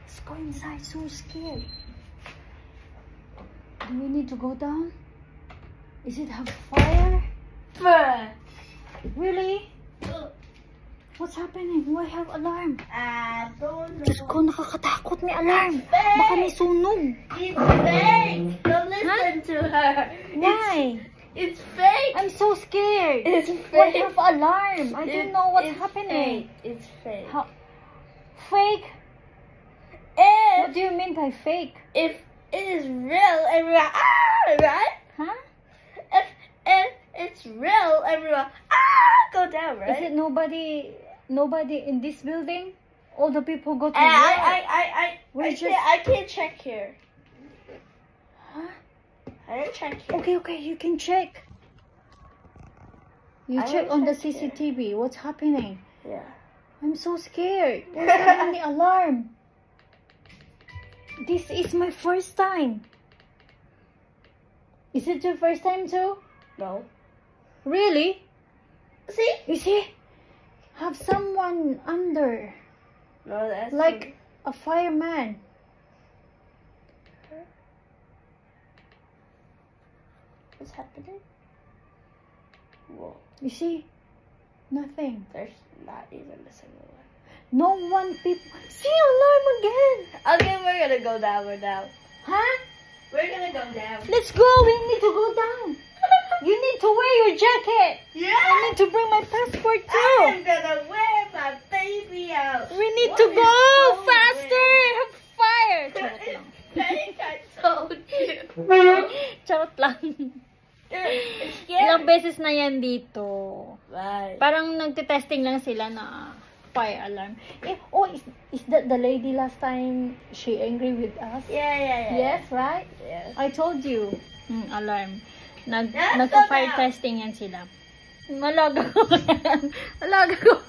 Let's go inside. So scared. Do we need to go down? Is it have fire? Really? What's happening? Why have alarm? Don't know. Diyos ko, nakakatakot may alarm. Baka may sunog. It's fake. Don't listen to her. Why? It's fake. I'm so scared. It's Why fake. have alarm? I don't know what's happening. It's fake. How? Fake? If What do you mean by fake? it is real, everyone right? Huh? If it's real, everyone go down, right? Is it nobody in this building? All the people go to I just- can't check here. Huh? I didn't check here. Okay, you can check. You I check will on the check here. CCTV. What's happening? Yeah. I'm so scared. What's happening? The alarm. This is my first time. Is it your first time too? No. Really? See? You see? Have someone under. No, that's Like a fireman. what's happening. Whoa. You see? Nothing. There's not even a single one. No one people. See alarm again. Okay, we're gonna go down. We're down. Huh? We're gonna go down. Let's go. We need to go down. You need to wear your jacket. Yeah. I need to bring my passport too. I'm gonna wear my baby out. We need What to is go so faster. weird? Have fire. Charot lang. Fake, I told you. Charot lang. It's Ilang scary. beses na yan dito. Right. Parang nagte-testing lang sila na fire alarm. Is that the lady last time she angry with us? Yeah. Yes, right? Yes. I told you. Alarm. Yes, Nagpa-fire alarm. testing yan sila. Malaga ko. Malaga ko.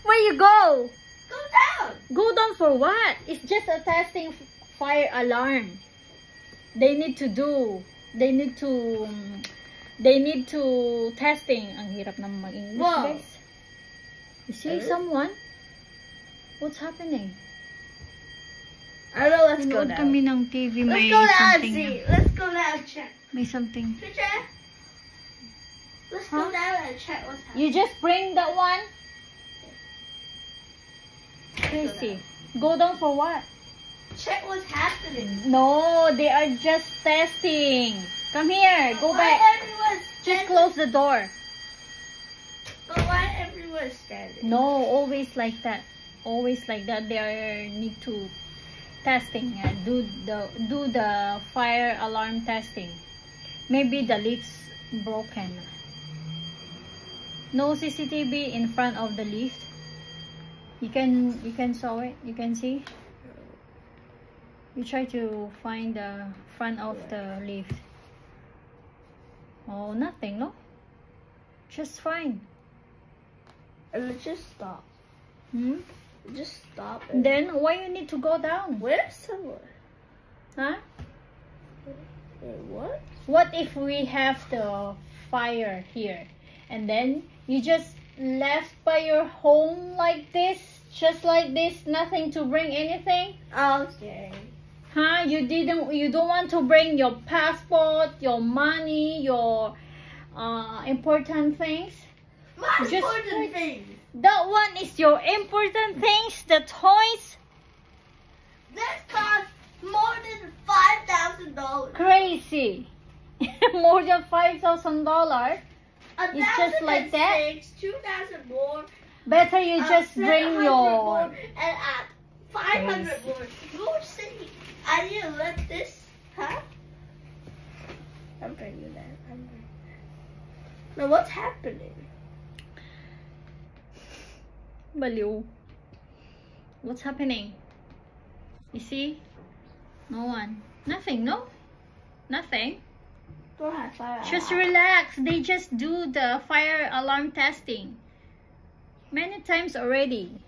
Where you go? Go down. Go down for what? It's just a testing fire alarm. They need to testing. Ang hirap naman mag-English, Wow. guys. You see someone? What's happening? I don't know. Let's go Nanood down. kami ng TV. Let's May go down and something. see. Let's go down and check. May something. Teacher, let's go Huh? down and check what's happening. You just bring that one? Tracy. Go down for what? Check what's happening. No, they are just testing. Come here. Go Why back. everyone's Just standing? close the door. But why everyone's standing? No, always like that. Always like that. They are need to testing. Do the fire alarm testing. Maybe the lift's broken. No CCTV in front of the lift. You can saw it. You can see. You try to find the front of the lift. Oh, nothing, no? Just fine. And let's just stop. Just stop it. Then why you need to go down? Where's someone? Huh? Wait, what? What if we have the fire here and then you just left by your home like this, just like this, nothing to bring anything? Okay. Huh? You don't want to bring your passport, your money, your important things? My Just important put- thing. That one is your important things, the toys? This costs more than $5,000. Crazy. More than $5,000. It's just like that? 2,000 more. Better you just 700 bring more, your... and 500 more. You see, I didn't let this, huh? I'm bringing that. Now what's happening? Baliw. What's happening? You see? No one. Nothing, no? Nothing. Don't have fire. Just relax. They just do the fire alarm testing. Many times already.